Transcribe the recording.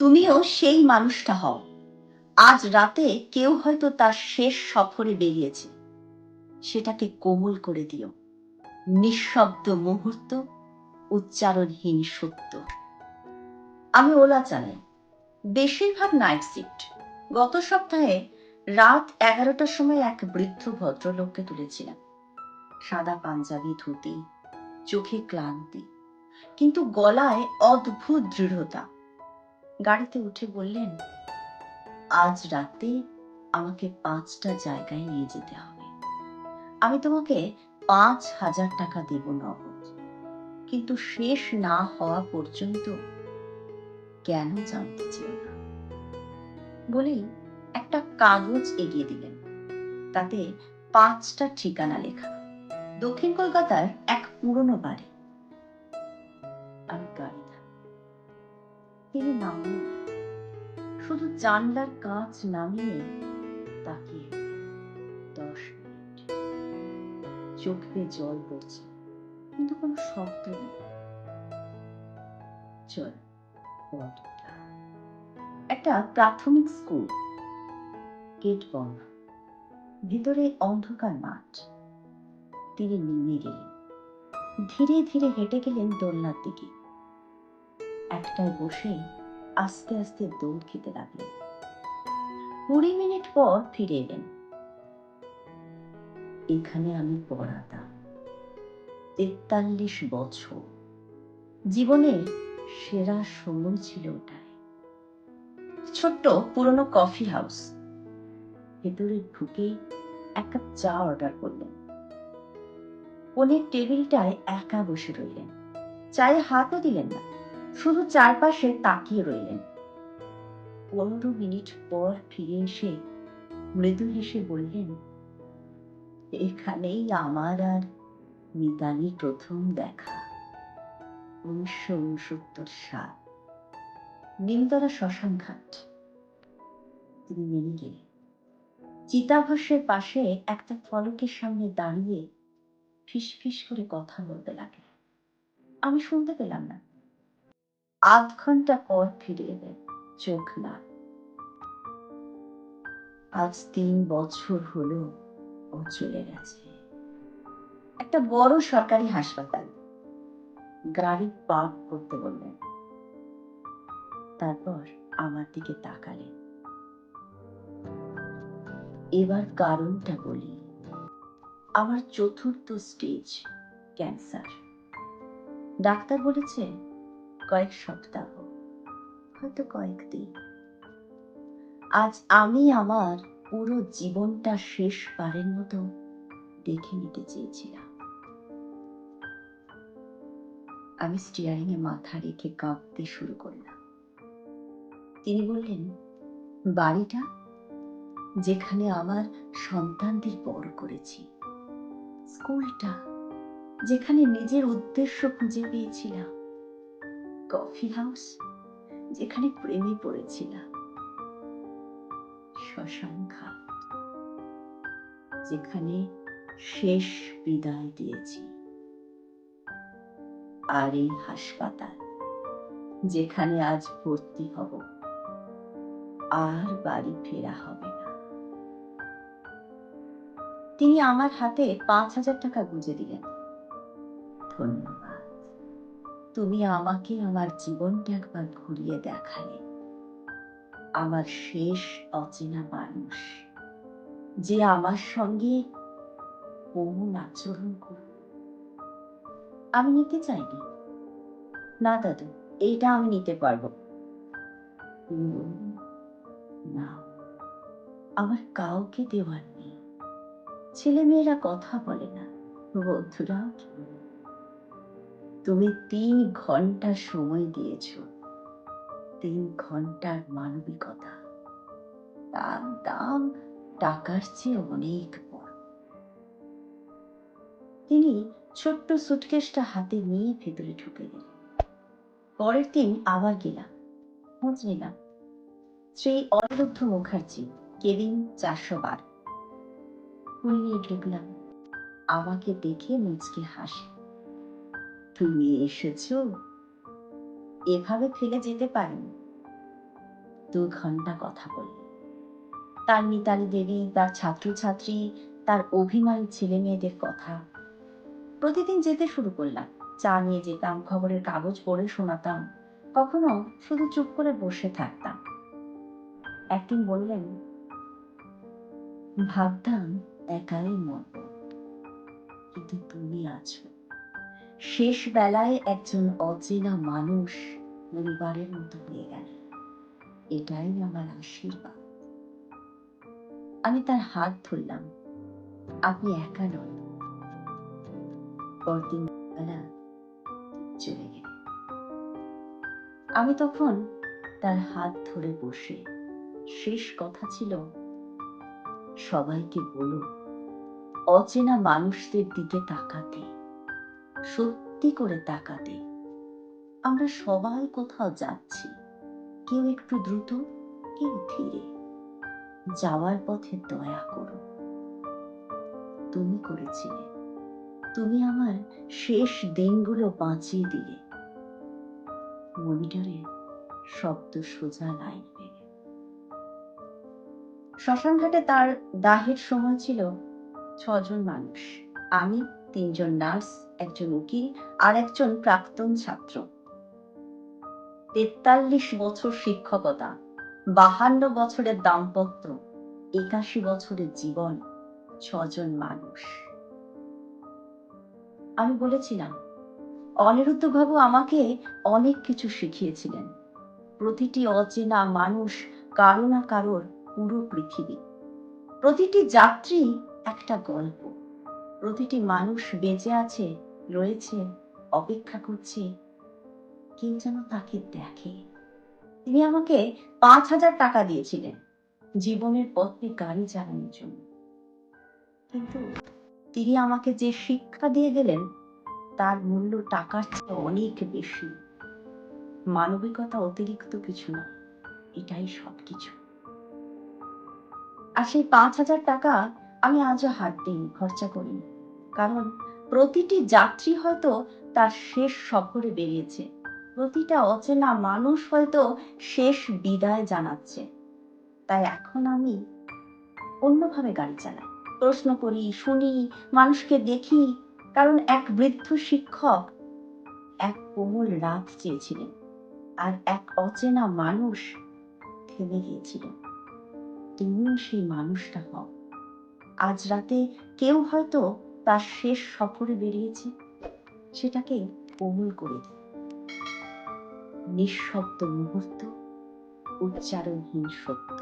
তুমিও সেই মানুষটা হও। আজ রাতে কেউ হয়তো তার শেষ সফরে বেরিয়েছে, সেটাকে কোমল করে দিও। নিঃশব্দ মুহূর্ত, উচ্চারণহীন সত্য। আমি ওলা চালাই, বেশিরভাগ নাইট শিফট। গত সপ্তাহে রাত 11টার সময় এক বৃদ্ধ ভদ্রলোককে তুলেছিলাম। সাদা পাঞ্জাবি, ধুতি, চোখে ক্লান্তি, কিন্তু গলায় অদ্ভুত দৃঢ়তা। গাড়িতে উঠে বললেন, আজ রাতে আমাকে 5টা জায়গায় নিয়ে যেতে হবে। আমি তোমাকে 5,000 টাকা দেব নগদ, কিন্তু শেষ না হওয়া পর্যন্ত কেন জানতে চেও না। বলেই একটা কাগজ এগিয়ে দিলেন। তাতে 5টা ঠিকানা লেখা। দক্ষিণ কলকাতার এক পুরনো বাড়ি। আমি গাড়ি তিনি নামলেন, শুধু জানলার কাঁচ নামিয়ে তাকিয়ে 10 মিনিট। চোখ বেয়ে জল পড়ছে, কিন্তু কোনো শব্দ নেই। চল, পথটা। একটা প্রাথমিক স্কুল, গেট বন্ধ, ভিতরে অন্ধকার মাঠ। তিনি নেমে গেলেন, ধীরে ধীরে হেঁটে গেলেন দোলনার দিকে। একটায় বসে আস্তে আস্তে দোল খেতে লাগলেন। 20 মিনিট পর ফিরে এলেন। এখানে আমি পড়াতাম 43 বছর। জীবনের সেরা সময় ছিল ওটাই। ছোট্ট পুরনো কফি হাউস। ভেতরে ঢুকেই এক কাপ চা অর্ডার করলেন। কোণের টেবিলটায় একা বসে রইলেন। চায়ে হাতও দিলেন না, শুধু চারপাশে তাকিয়ে রইলেন। 15 মিনিট পর ফিরে এসে মৃদু হেসে বললেন, এখানেই আমার আর মিতালি প্রথম দেখা। 1969 সাল, নিমতলা শ্মশান ঘাট। তিনি নেমে গেলেন। চিতাভস্মের পাশে একটা ফলকের সামনে দাঁড়িয়ে ফিস ফিস করে কথা বলতে লাগলেন। আমি শুনতে পেলাম না। 8 ঘন্টা পর ফিরে এলেন, চোখ না। আজ 3 বছর হলো ও চলে গেছে। একটা বড় সরকারি হাসপাতাল। গাড়ি পার্ক করতে বললেন। তারপর আমার দিকে তাকালেন। এবার কারণটা বলি। আমার 4র্থ স্টেজ ক্যান্সার। ডাক্তার বলেছে কয়েক সপ্তাহ, হয়তো কয়েকদিন। আজ আমি আমার পুরো জীবনটা শেষবারের মতো দেখে নিতে চেয়েছিলাম। আমি স্টিয়ারিং এ মাথা রেখে কাঁপতে শুরু করলাম। তিনি বললেন, বাড়িটা যেখানে আমার সন্তানদের বড় করেছি, স্কুলটা যেখানে নিজের উদ্দেশ্য খুঁজে পেয়েছিলাম, কফি হাউস যেখানে প্রেমে পড়েছিলাম, শ্মশান ঘাট যেখানে শেষ বিদায় দিয়েছি, আর এই হাসপাতাল যেখানে আজ ভর্তি হব। আর বাড়ি ফেরা হবে না। তিনি আমার হাতে 5,000 টাকা গুঁজে দিলেন। ধন্যবাদ, তুমি আমাকে আমার জীবনটা একবার ঘুরিয়ে দেখালে। আমার শেষ অচেনা মানুষ, যে আমার সঙ্গে কোন আচরণ করল। আমি নিতে চাইনি। না দাদু, এইটা আমি নিতে পারবো না। আমার কাউকে দেওয়ার নেই। ছেলেমেয়েরা কথা বলে না, বন্ধুরা। তুমি 3 ঘন্টা সময় দিয়েছ, 3 ঘন্টার মানবিকতা। তার দাম টাকার চেয়ে অনেক বড়। তিনি ছোট্ট সুটকেসটা হাতে নিয়ে ভেতরে ঢুকে গেলেন। পরের দিন আবার গেলাম, খোঁজ নিলাম। শ্রী অনিরুদ্ধ মুখার্জি, কেবিন 412। ফুল নিয়ে ঢুকলাম। আমাকে দেখে মুচকে হাসে। তুমি এসেছো? এভাবে ফেলে যেতে পারেন। 2 ঘন্টা কথা বলল। তার মিতালি দেবী, তার ছাত্রছাত্রী, তার অভিমানী ছেলে মেয়েদের কথা। প্রতিদিন যেতে শুরু করলাম। চা নিয়ে যেতাম, খবরের কাগজ পড়ে শোনাতাম, কখনো শুধু চুপ করে বসে থাকতাম। একদিন বললেন, ভাবতাম একাই মরব, কিন্তু তুমি আছো। শেষ বেলায় একজন অচেনা মানুষ পরিবারের মতো হয়ে গেল। এটাই আমার আশীর্বাদ। আমি তার হাত ধরলাম। আপনি একা নন। পরদিন বেলা চলে গেলেন। আমি তখন তার হাত ধরে বসে, শেষ কথা ছিল, সবাইকে বলো অচেনা মানুষদের দিকে তাকাতে, সত্যি করে তাকাতে। আমরা সবাই কোথাও যাচ্ছি, কেউ একটু দ্রুত, কেউ ধীরে। যাওয়ার পথে দয়া করো। তুমি করেছিলে। তুমি আমার শেষ দিনগুলো বাঁচিয়ে দিলে। মনিটরে শব্দ সোজা লাইন বেগে। শ্মশানঘাটে তার দাহের সময় ছিল 6 জন মানুষ। আমি, 3 জন নার্স, একজন উকিল আর একজন প্রাক্তন ছাত্র। 43 বছর শিক্ষকতা, 52 বছরের দাম্পত্য, 81 বছরের জীবন, 6 জন মানুষ। আমি বলেছিলাম, অনিরুদ্ধবাবু আমাকে অনেক কিছু শিখিয়েছিলেন। প্রতিটি অচেনা মানুষ কারো না কারোর পুরো পৃথিবী। প্রতিটি যাত্রী একটা গল্প। প্রতিটি মানুষ বেঁচে আছে, রয়েছে, অপেক্ষা করছে, কেউ যেন তাকে দেখে। তিনি আমাকে 5,000 টাকা দিয়েছিলেন জীবনের পথে গাড়ি চালানোর জন্য। কিন্তু তিনি আমাকে যে শিক্ষা দিয়ে গেলেন, তার মূল্য টাকার চেয়ে অনেক বেশি। মানবিকতা অতিরিক্ত কিছু না, এটাই সবকিছু। আর সেই 5,000 টাকা আমি আজও হাত দিইনি, খরচা করিনি। কারণ প্রতিটি যাত্রী হয়তো তার শেষ সফরে বেরিয়েছে। প্রতিটা অচেনা মানুষ হয়তো শেষ বিদায় জানাচ্ছে। তাই এখন আমি অন্যভাবে গাড়ি চালাই। প্রশ্ন করি, শুনি, মানুষকে দেখি। কারণ এক বৃদ্ধ শিক্ষক এক কোমল রাত চেয়েছিলেন, আর এক অচেনা মানুষ থেমে গিয়েছিল। তুমিও সেই মানুষটা হও। আজ রাতে কেউ হয়তো তার শেষ সফরে বেরিয়েছে, সেটাকে কোমল করে দিই। নিঃশব্দ মুহূর্ত, উচ্চারণহীন সত্য।